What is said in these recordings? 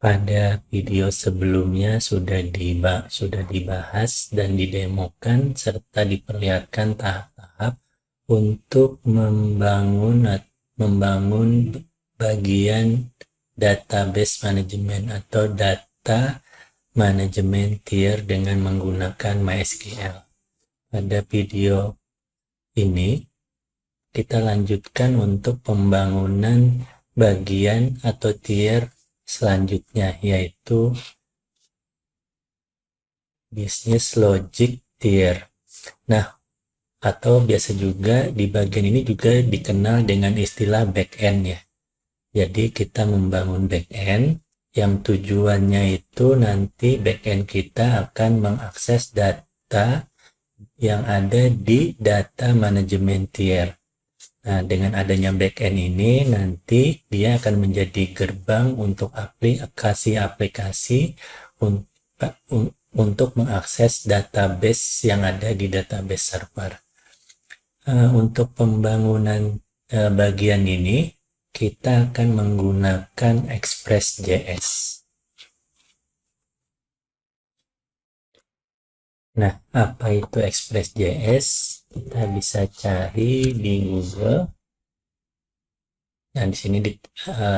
Pada video sebelumnya sudah dibahas dan didemokan serta diperlihatkan tahap-tahap untuk membangun bagian database manajemen atau data manajemen tier dengan menggunakan MySQL. Pada video ini kita lanjutkan untuk pembangunan bagian atau tier selanjutnya, yaitu Business Logic Tier. Nah, atau biasa juga di bagian ini juga dikenal dengan istilah backend ya. Jadi kita membangun backend yang tujuannya itu nanti backend kita akan mengakses data yang ada di data manajemen tier. Nah, dengan adanya backend ini nanti dia akan menjadi gerbang untuk aplikasi-aplikasi untuk mengakses database yang ada di database server. Untuk pembangunan bagian ini kita akan menggunakan Express.js. Nah, apa itu Express.js? Kita bisa cari di Google. Nah, di sini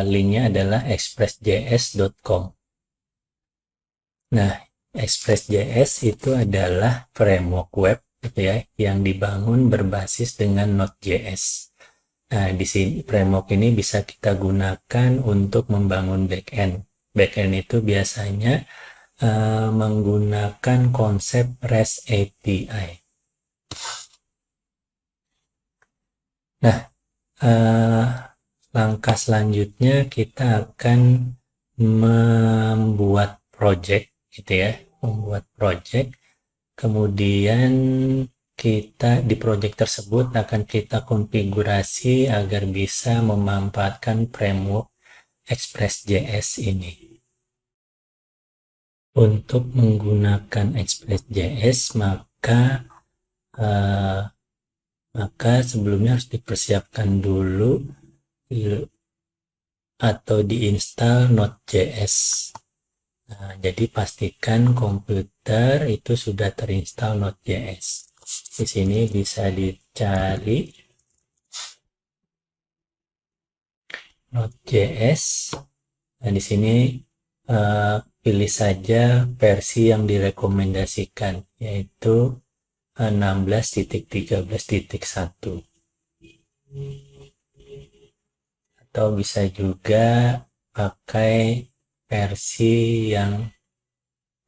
linknya adalah expressjs.com. Nah, Express.js itu adalah framework web gitu ya, yang dibangun berbasis dengan Node.js. Nah, di sini framework ini bisa kita gunakan untuk membangun backend. Backend itu biasanya menggunakan konsep REST API. Nah, langkah selanjutnya kita akan membuat project gitu ya, membuat project. Kemudian kita di project tersebut akan kita konfigurasi agar bisa memanfaatkan framework Express.js ini. Untuk menggunakan Express.js maka sebelumnya harus dipersiapkan dulu atau diinstal Node.js. Nah, jadi pastikan komputer itu sudah terinstall Node.js. Di sini bisa dicari Node.js. Nah, di sini pilih saja versi yang direkomendasikan, yaitu 16.13.1. Atau bisa juga pakai versi yang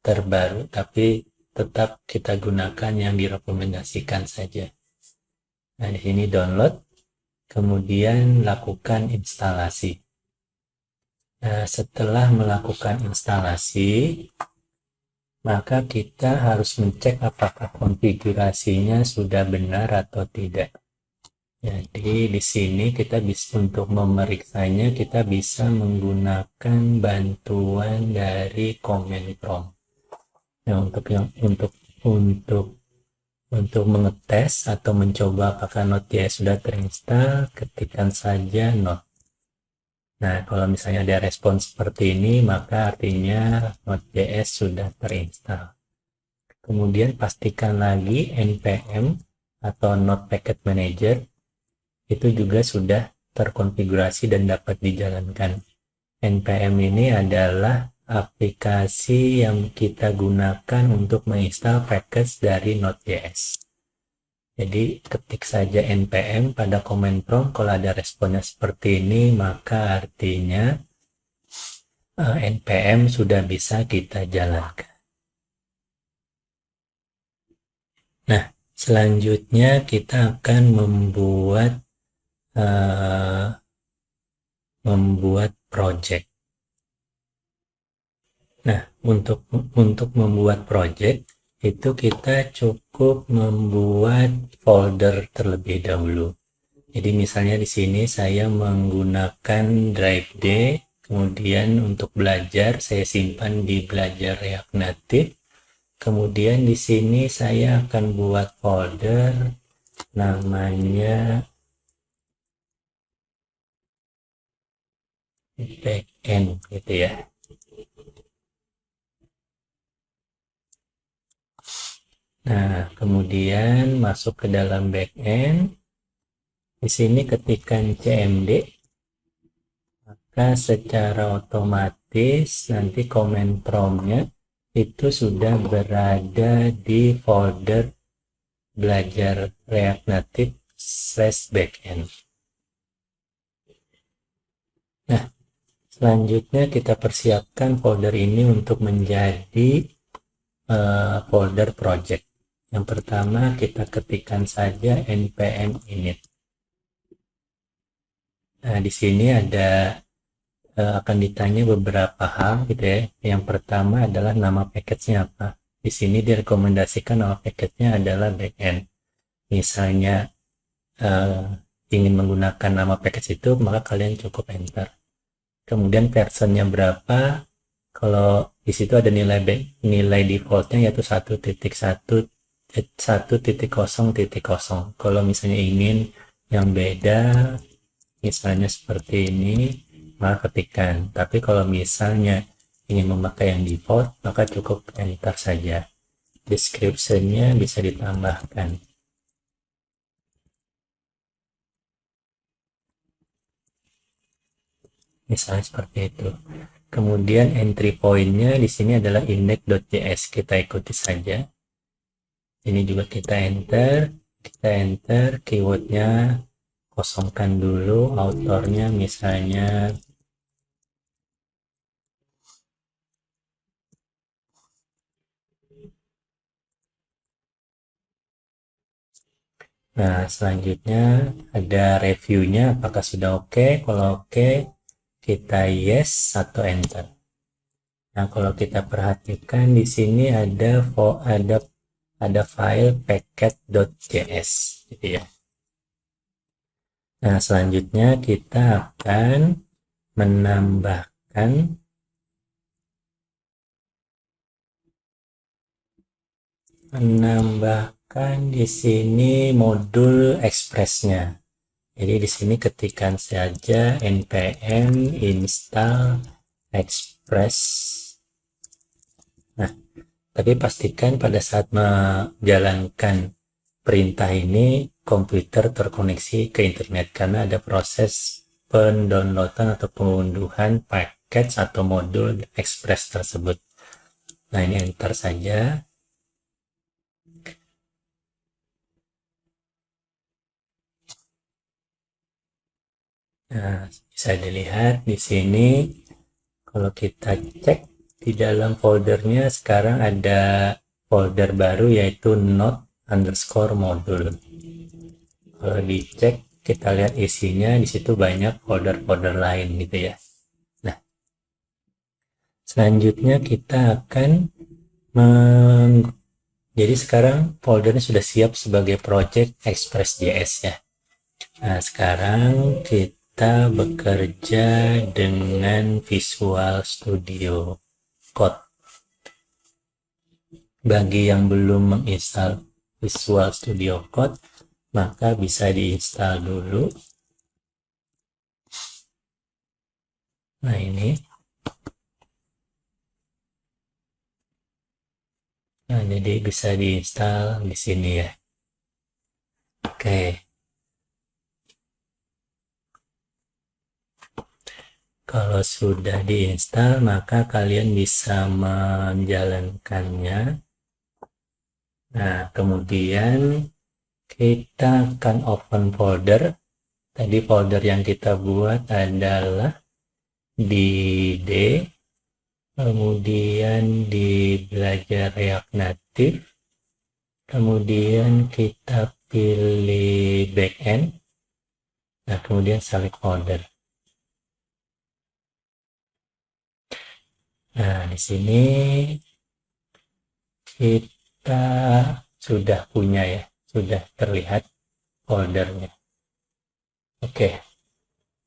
terbaru, tapi tetap kita gunakan yang direkomendasikan saja. Nah, di sini download, kemudian lakukan instalasi. Nah, setelah melakukan instalasi, maka kita harus mengecek apakah konfigurasinya sudah benar atau tidak. Jadi di sini kita bisa, untuk memeriksanya kita bisa menggunakan bantuan dari command prompt. Nah, untuk mengetes atau mencoba apakah Node.js sudah terinstall, ketikkan saja Node. Nah, kalau misalnya ada respon seperti ini, maka artinya Node.js sudah terinstall. Kemudian pastikan lagi npm atau Node Package Manager itu juga sudah terkonfigurasi dan dapat dijalankan. npm ini adalah aplikasi yang kita gunakan untuk menginstal package dari Node.js. Jadi ketik saja npm pada command prompt. Kalau ada responnya seperti ini, maka artinya npm sudah bisa kita jalankan. Nah, selanjutnya kita akan membuat project. Nah, untuk membuat project itu kita cukup membuat folder terlebih dahulu. Jadi misalnya di sini saya menggunakan Drive D, kemudian untuk belajar saya simpan di belajar React Native. Kemudian di sini saya akan buat folder namanya backend gitu ya. Nah, kemudian masuk ke dalam backend. Di sini ketikkan cmd, maka secara otomatis nanti command prompt-nya itu sudah berada di folder belajar React Native /backend. Nah, selanjutnya kita persiapkan folder ini untuk menjadi folder project. Yang pertama kita ketikkan saja npm init. Nah, di sini ada akan ditanya beberapa hal gitu ya. Yang pertama adalah nama package-nya apa. Di sini direkomendasikan nama package-nya adalah backend. Misalnya ingin menggunakan nama package itu, maka kalian cukup enter. Kemudian versionnya berapa? Kalau di situ ada nilai defaultnya yaitu 1.1.0.0. Kalau misalnya ingin yang beda, misalnya seperti ini, maka ketikkan. Tapi kalau misalnya ingin memakai yang default, maka cukup enter saja. Description-nya bisa ditambahkan. Misalnya seperti itu. Kemudian entry point-nya di sini adalah index.js. Kita ikuti saja. Ini juga kita enter keyword-nya, kosongkan dulu, autornya misalnya nah, selanjutnya ada reviewnya apakah sudah oke. Kalau oke, kita yes atau enter. Nah, kalau kita perhatikan di sini ada file packet.js gitu ya. Nah, selanjutnya kita akan menambahkan di sini modul express-nya. Jadi di sini ketikkan saja npm install express. Nah, tapi pastikan pada saat menjalankan perintah ini komputer terkoneksi ke internet karena ada proses pendownloadan atau pengunduhan package atau modul express tersebut. Nah, ini enter saja. Nah, bisa dilihat di sini kalau kita cek di dalam foldernya sekarang ada folder baru yaitu node_module. Kalau dicek kita lihat isinya di situ banyak folder-folder lain gitu ya. Nah, selanjutnya kita akan jadi sekarang foldernya sudah siap sebagai project Express.js ya. Nah, sekarang kita bekerja dengan Visual Studio Code. Bagi yang belum menginstal Visual Studio Code, maka bisa diinstal dulu. Nah, ini. Nah, jadi bisa diinstal di sini ya. Oke. Kalau sudah diinstal, maka kalian bisa menjalankannya. Nah, kemudian kita akan open folder. Tadi folder yang kita buat adalah di D, kemudian di belajar React Native, kemudian kita pilih backend, nah kemudian select folder. Nah, di sini kita sudah punya ya, sudah terlihat foldernya. Oke.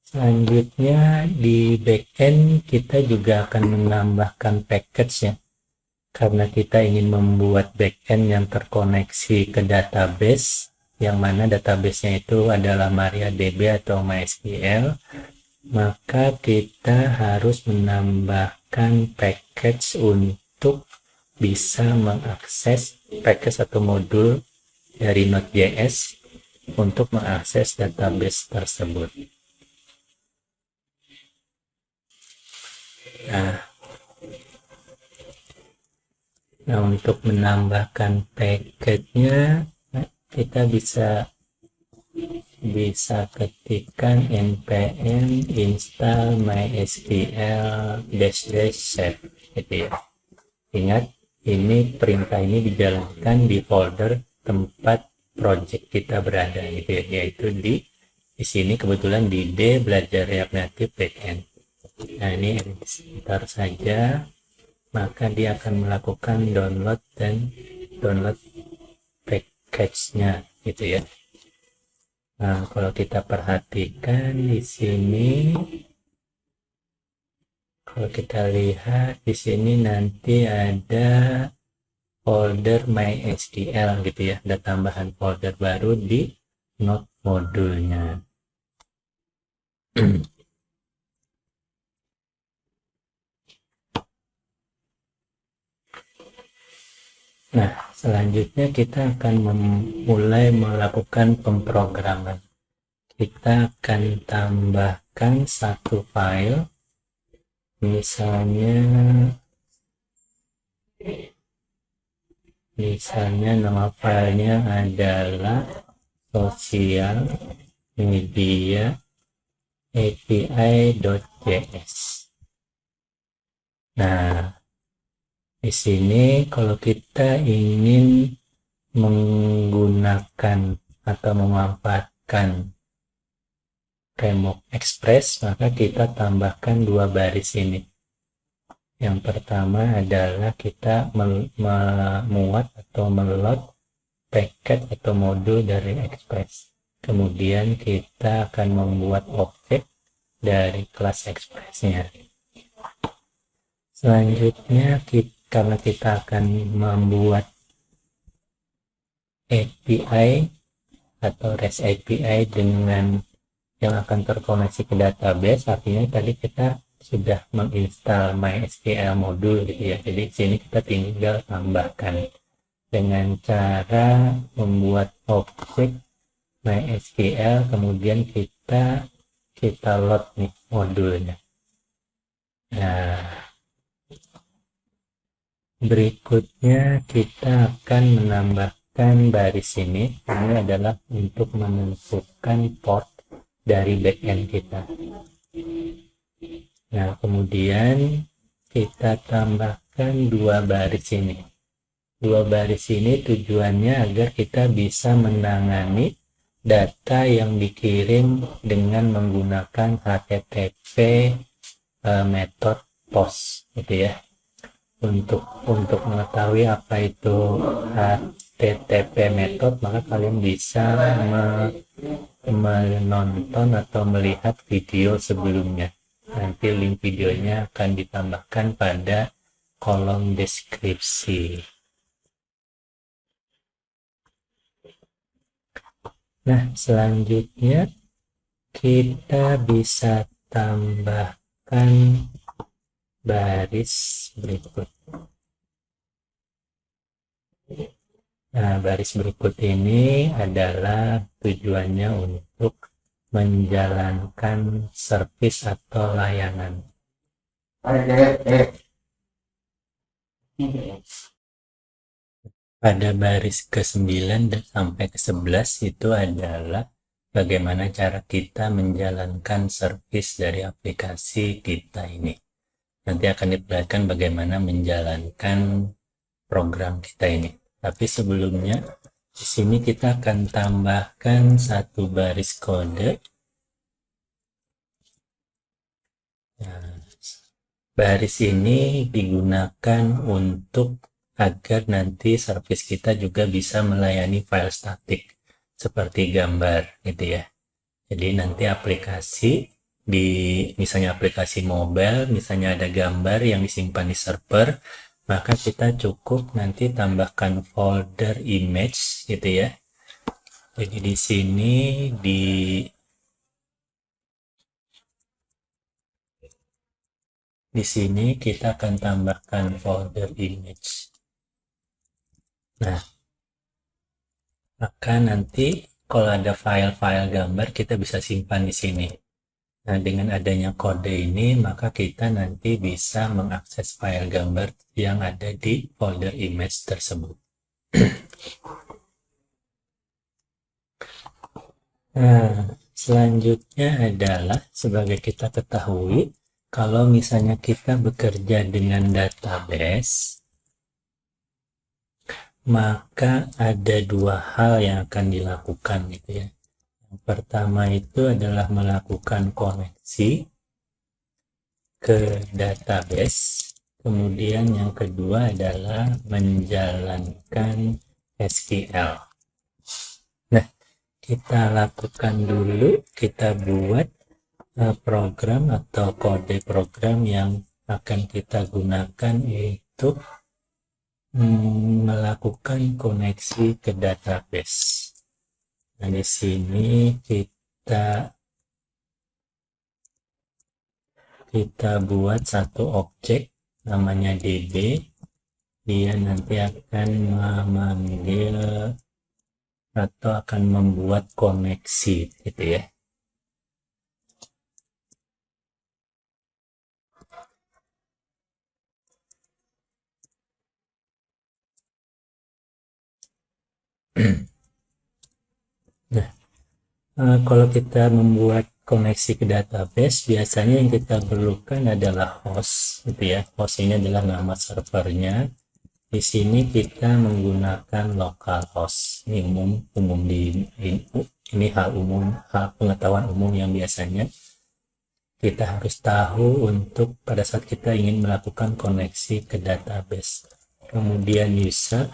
Selanjutnya di backend kita juga akan menambahkan package ya. Karena kita ingin membuat backend yang terkoneksi ke database, yang mana database-nya itu adalah MariaDB atau MySQL, maka kita harus menambahkan package untuk bisa mengakses package atau modul dari Node.js untuk mengakses database tersebut. Nah, untuk menambahkan package-nya, kita bisa ketikkan npm install mysql --shape gitu ya. Ingat, ini perintah ini dijalankan di folder tempat project kita berada gitu ya, yaitu di sini kebetulan di D belajar React Native Backend. Nah, ini sebentar saja, maka dia akan melakukan download package-nya gitu ya. Nah, kalau kita perhatikan di sini, kalau kita lihat di sini nanti ada folder mysql gitu ya, ada tambahan folder baru di node modulnya. Nah, selanjutnya kita akan mulai melakukan pemrograman. Kita akan tambahkan satu file, misalnya nama filenya adalah social media api.js. Nah, di sini kalau kita ingin menggunakan atau memanfaatkan framework Express, maka kita tambahkan dua baris ini. Yang pertama adalah kita memuat atau meload paket atau modul dari Express. Kemudian kita akan membuat objek dari kelas Express-nya. Selanjutnya, karena kita akan membuat API atau REST API dengan yang akan terkoneksi ke database, artinya tadi kita sudah menginstal MySQL modul gitu ya. Jadi di sini kita tinggal tambahkan dengan cara membuat objek MySQL, kemudian kita load nih modulnya. Nah, berikutnya kita akan menambahkan baris ini. Ini adalah untuk menentukan port dari backend kita. Nah, kemudian kita tambahkan dua baris ini. Dua baris ini tujuannya agar kita bisa menangani data yang dikirim dengan menggunakan HTTP method POST gitu ya. Untuk mengetahui apa itu HTTP method, maka kalian bisa menonton atau melihat video sebelumnya. Nanti link videonya akan ditambahkan pada kolom deskripsi. Nah, selanjutnya kita bisa tambahkan baris berikut. Nah, baris berikut ini adalah tujuannya untuk menjalankan service atau layanan. Pada baris ke-9 dan sampai ke-11 itu adalah bagaimana cara kita menjalankan service dari aplikasi kita ini. Nanti akan diperlihatkan bagaimana menjalankan program kita ini. Tapi sebelumnya, di sini kita akan tambahkan satu baris kode. Nah, baris ini digunakan untuk agar nanti service kita juga bisa melayani file statik seperti gambar gitu ya. Jadi nanti aplikasi misalnya aplikasi mobile, misalnya ada gambar yang disimpan di server, maka kita cukup nanti tambahkan folder image gitu ya. Jadi di sini di sini kita akan tambahkan folder image. Nah, maka nanti kalau ada file-file gambar kita bisa simpan di sini. Nah, dengan adanya kode ini, maka kita nanti bisa mengakses file gambar yang ada di folder image tersebut. Nah, selanjutnya adalah sebagai kita ketahui, kalau misalnya kita bekerja dengan database, maka ada dua hal yang akan dilakukan gitu ya. Yang pertama itu adalah melakukan koneksi ke database. Kemudian yang kedua adalah menjalankan SQL. Nah, kita lakukan dulu, kita buat program atau kode program yang akan kita gunakan untuk melakukan koneksi ke database. Nah, di sini kita buat satu objek namanya DB. Dia nanti akan memanggil atau akan membuat koneksi gitu ya. Nah, kalau kita membuat koneksi ke database, biasanya yang kita perlukan adalah host gitu ya. Host ini adalah nama servernya. Di sini kita menggunakan localhost. Ini umum ini hal pengetahuan umum yang biasanya kita harus tahu untuk pada saat kita ingin melakukan koneksi ke database. Kemudian user,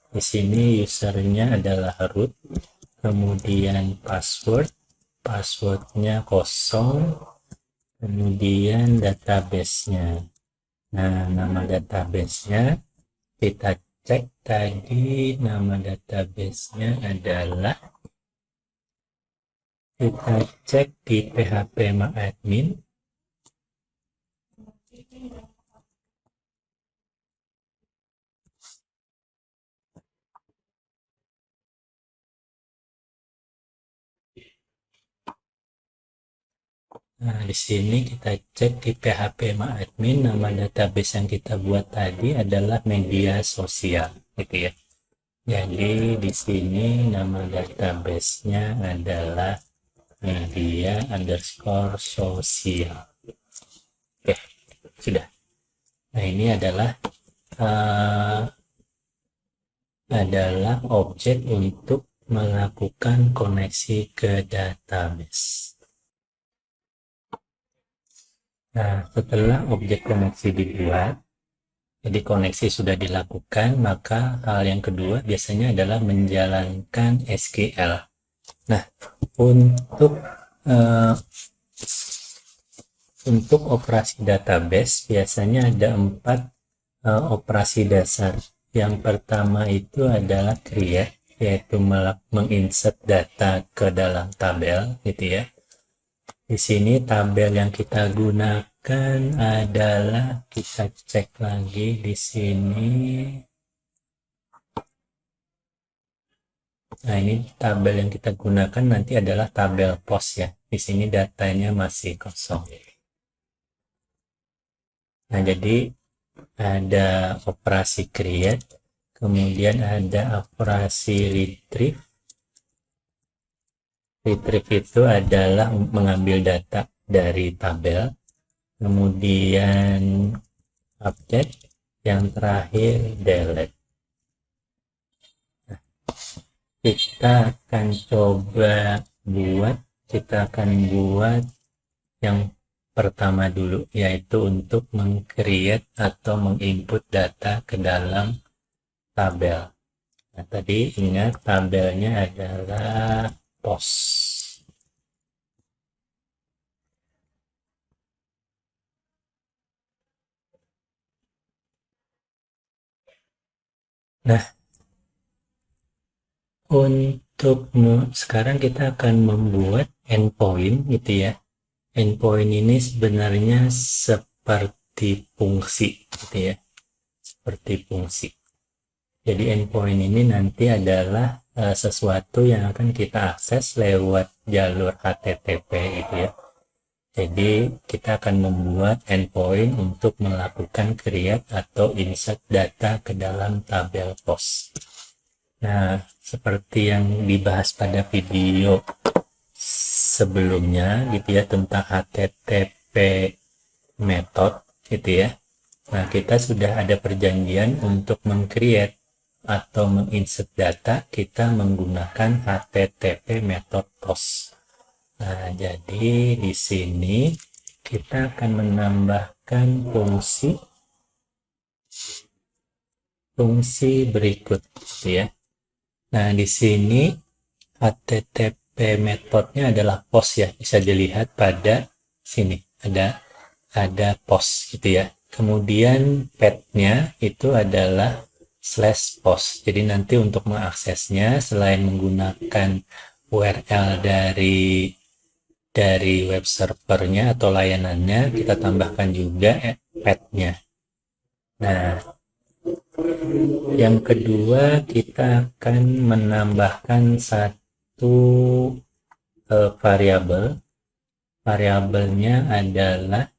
di sini usernya adalah root. Kemudian passwordnya kosong. Kemudian database-nya. Nah, nama database-nya kita cek tadi, nama database-nya adalah, kita cek di php-admin. Nah, di sini kita cek di php-admin, nama database yang kita buat tadi adalah media sosial, gitu ya. Jadi di sini nama database-nya adalah media_sosial. Oke, sudah. Nah, ini adalah objek untuk melakukan koneksi ke database. Nah, setelah objek koneksi dibuat, jadi koneksi sudah dilakukan, maka hal yang kedua biasanya adalah menjalankan SQL. Nah, untuk operasi database biasanya ada 4 operasi dasar. Yang pertama itu adalah create, yaitu menginsert data ke dalam tabel gitu ya. Di sini tabel yang kita gunakan adalah, kita cek lagi di sini. Nah, ini tabel yang kita gunakan nanti adalah tabel pos ya. Di sini datanya masih kosong. Nah, jadi ada operasi create, kemudian ada operasi retrieve. Retrieve itu adalah mengambil data dari tabel, kemudian update, yang terakhir delete. Nah, kita akan buat yang pertama dulu, yaitu untuk meng-create atau menginput data ke dalam tabel. Nah, tadi ingat tabelnya adalah pos. Nah, untuk sekarang kita akan membuat endpoint gitu ya. Endpoint ini sebenarnya seperti fungsi gitu ya. Seperti fungsi. Jadi endpoint ini nanti adalah sesuatu yang akan kita akses lewat jalur HTTP gitu ya. Jadi kita akan membuat endpoint untuk melakukan create atau insert data ke dalam tabel POS. Nah, seperti yang dibahas pada video sebelumnya gitu ya tentang HTTP method gitu ya. Nah, kita sudah ada perjanjian untuk meng-create atau menginsert data kita menggunakan HTTP method POS. Nah, jadi di sini kita akan menambahkan fungsi berikut ya. Nah, di sini HTTP methodnya adalah POS ya. Bisa dilihat pada sini ada POS gitu ya. Kemudian path-nya itu adalah /POS. Jadi nanti untuk mengaksesnya selain menggunakan URL dari web servernya atau layanannya, kita tambahkan juga path-nya. Nah, yang kedua kita akan menambahkan satu variabel. Variabelnya adalah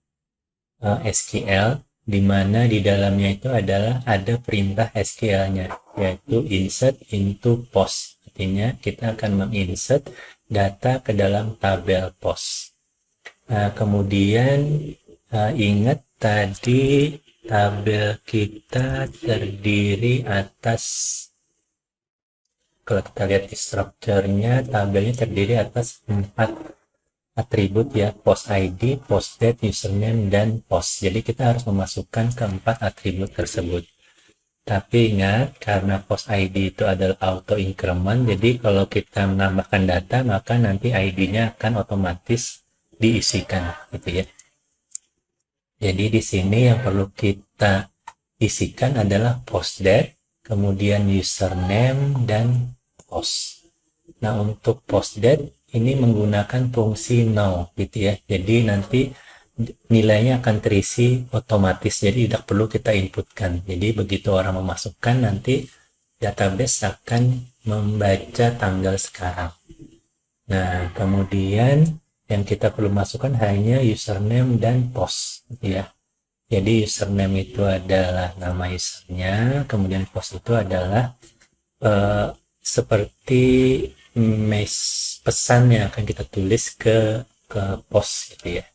SQL, di mana di dalamnya itu adalah ada perintah SQL-nya, yaitu insert into POS. Artinya kita akan menginsert data ke dalam tabel POS. Nah, kemudian ingat tadi tabel kita terdiri atas, kalau kita lihat di strukturnya, tabelnya terdiri atas 4 atribut ya, post ID, post date, username, dan post. Jadi kita harus memasukkan keempat atribut tersebut. Tapi ingat, karena post ID itu adalah auto increment, jadi kalau kita menambahkan data, maka nanti ID-nya akan otomatis diisikan, gitu ya. Jadi di sini yang perlu kita isikan adalah post date, kemudian username, dan post. Nah, untuk post date ini menggunakan fungsi now gitu ya. Jadi nanti nilainya akan terisi otomatis, jadi tidak perlu kita inputkan. Jadi begitu orang memasukkan, nanti database akan membaca tanggal sekarang. Nah, kemudian yang kita perlu masukkan hanya username dan post gitu ya. Jadi username itu adalah nama usernya, kemudian post itu adalah seperti pesan yang akan kita tulis ke post gitu ya.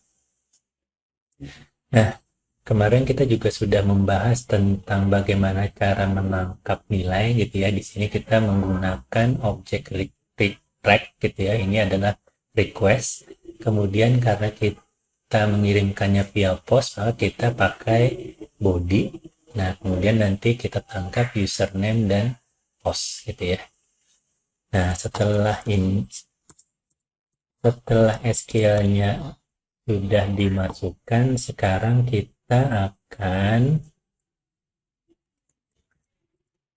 Nah, kemarin kita juga sudah membahas tentang bagaimana cara menangkap nilai gitu ya. Di sini kita menggunakan objek req gitu ya. Ini adalah request. Kemudian karena kita mengirimkannya via post, maka kita pakai body. Nah, kemudian nanti kita tangkap username dan post gitu ya. Nah, setelah SQL-nya sudah dimasukkan, sekarang kita akan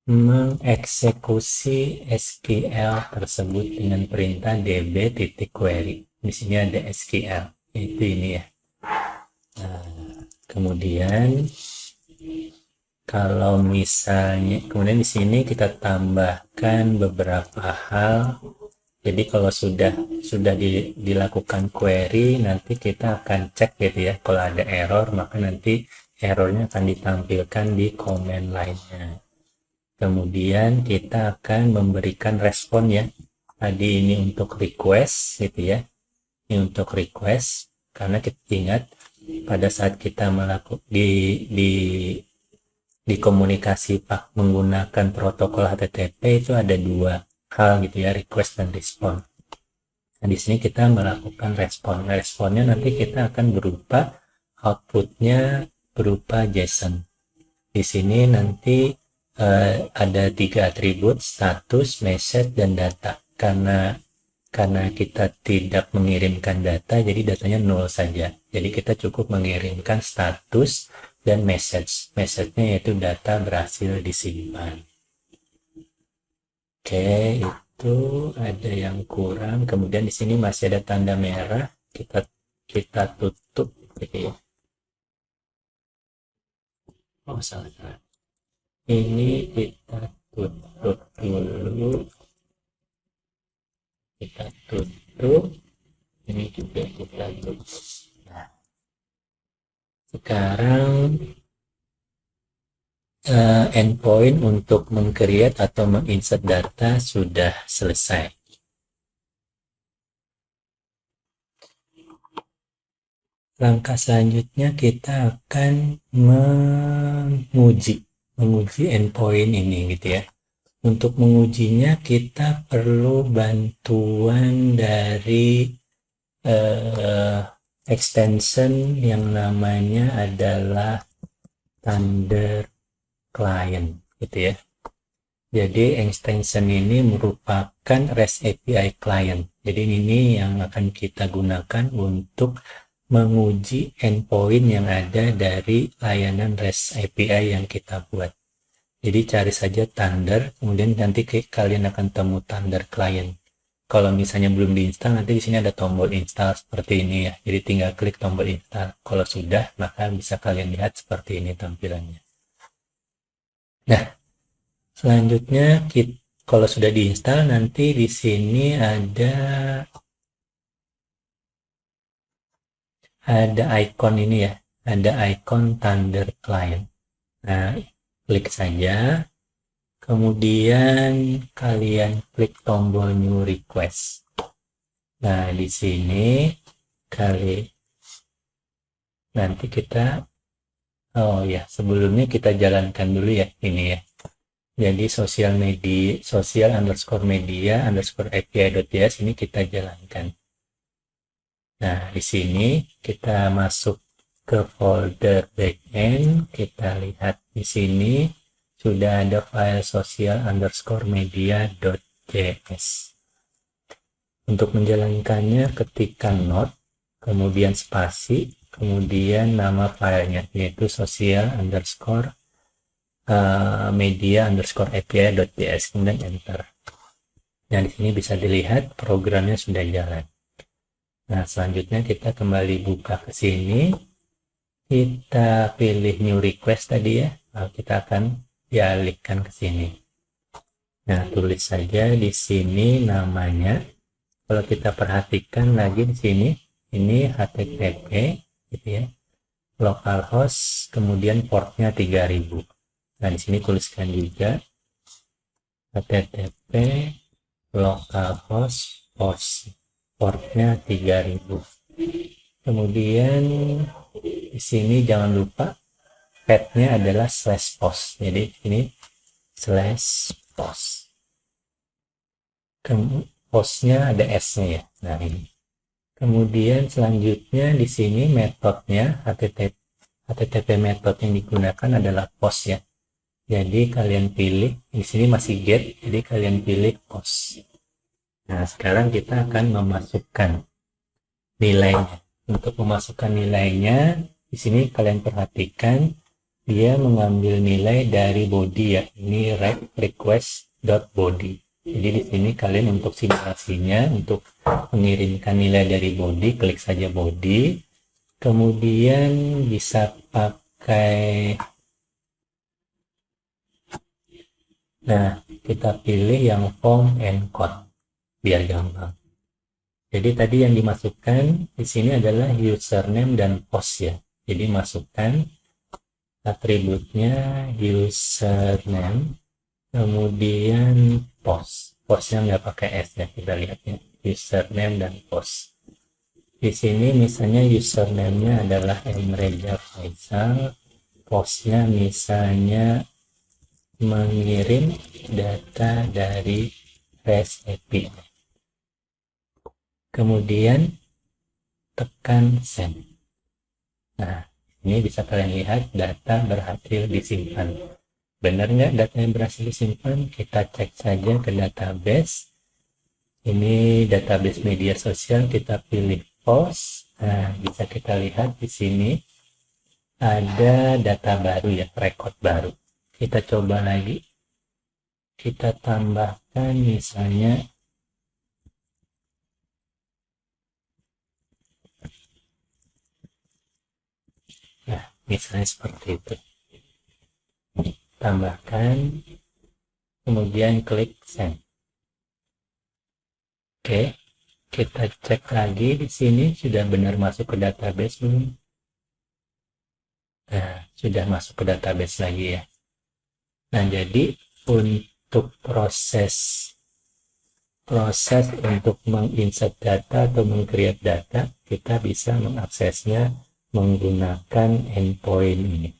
mengeksekusi SQL tersebut dengan perintah db.query. Di sini ada SQL, itu ini ya. Nah, kemudian kalau misalnya, kemudian di sini kita tambahkan beberapa hal. Jadi kalau sudah dilakukan query, nanti kita akan cek gitu ya. Kalau ada error, maka nanti errornya akan ditampilkan di comment line-nya. Kemudian kita akan memberikan respon ya. Tadi ini untuk request gitu ya. Ini untuk request, karena kita ingat pada saat kita melakukan di komunikasi menggunakan protokol HTTP itu ada dua hal gitu ya, request dan respon. Nah, di sini kita melakukan respon. Nah, responnya nanti kita akan berupa outputnya berupa JSON. Di sini nanti ada 3 atribut, status, message, dan data. Karena kita tidak mengirimkan data, jadi datanya 0 saja. Jadi kita cukup mengirimkan status dan message. Message-nya yaitu data berhasil disimpan. Oke, itu ada yang kurang. Kemudian di sini masih ada tanda merah. Kita tutup gitu ya. Oh, salah. Ini kita tutup dulu, kita tutup, ini juga kita tutup. Nah, sekarang endpoint untuk meng-create atau menginsert data sudah selesai. Langkah selanjutnya kita akan menguji endpoint ini gitu ya. Untuk mengujinya kita perlu bantuan dari extension yang namanya adalah Thunder Client gitu ya. Jadi extension ini merupakan REST API client. Jadi ini yang akan kita gunakan untuk menguji endpoint yang ada dari layanan REST API yang kita buat. Jadi cari saja Thunder, kemudian nanti kalian akan temu Thunder Client. Kalau misalnya belum diinstal, nanti di sini ada tombol install seperti ini ya. Jadi tinggal klik tombol install. Kalau sudah, maka bisa kalian lihat seperti ini tampilannya. Nah, selanjutnya kalau sudah diinstal, nanti di sini ada icon ini ya, ada icon Thunder Client. Nah, klik saja, kemudian kalian klik tombol New Request. Nah, di sini nanti kita, oh ya, sebelumnya kita jalankan dulu ya ini ya. Jadi social_media_API.js ini kita jalankan. Nah, di sini kita masuk ke folder backend, kita lihat di sini sudah ada file social_media.js. Untuk menjalankannya ketikkan node, kemudian spasi, kemudian nama filenya yaitu social_media_API.js, kemudian enter. Nah, di sini bisa dilihat programnya sudah jalan. Nah, selanjutnya kita kembali buka ke sini. Kita pilih new request tadi ya. Lalu kita akan dialihkan ke sini. Nah, tulis saja di sini namanya. Kalau kita perhatikan lagi di sini, ini HTTP gitu ya. Localhost, kemudian portnya 3000. Nah, di sini tuliskan juga HTTP localhost portnya 3000. Kemudian di sini jangan lupa path-nya adalah /post. Jadi ini /post. Postnya ada S-nya ya. Nah, ini. Kemudian selanjutnya di sini metodenya HTTP method yang digunakan adalah post ya. Jadi kalian pilih, di sini masih get, jadi kalian pilih post. Nah, sekarang kita akan memasukkan nilainya. Untuk memasukkan nilainya, di sini kalian perhatikan dia mengambil nilai dari body ya. Ini request.body. Jadi di sini kalian untuk simulasinya, untuk mengirimkan nilai dari body, klik saja body. Kemudian bisa pakai, nah kita pilih yang form and code biar gampang. Jadi tadi yang dimasukkan di sini adalah username dan post ya. Jadi masukkan atributnya username, kemudian postnya nggak pakai S ya, kita lihatnya username dan post. Di sini misalnya username-nya adalah Emreja Faisal, postnya misalnya mengirim data dari REST API. Kemudian tekan send. Nah, ini bisa kalian lihat data berhasil disimpan. Benar nggak datanya berhasil disimpan? Kita cek saja ke database. Ini database media sosial, kita pilih post. Nah, bisa kita lihat di sini ada data baru ya, record baru. Kita coba lagi. Kita tambahkan misalnya misalnya seperti itu. Tambahkan kemudian klik send. Oke, kita cek lagi di sini sudah benar masuk ke database belum? Nah, sudah masuk ke database lagi ya. Nah, jadi untuk proses untuk menginsert data atau meng-create data, kita bisa mengaksesnya menggunakan endpoint ini.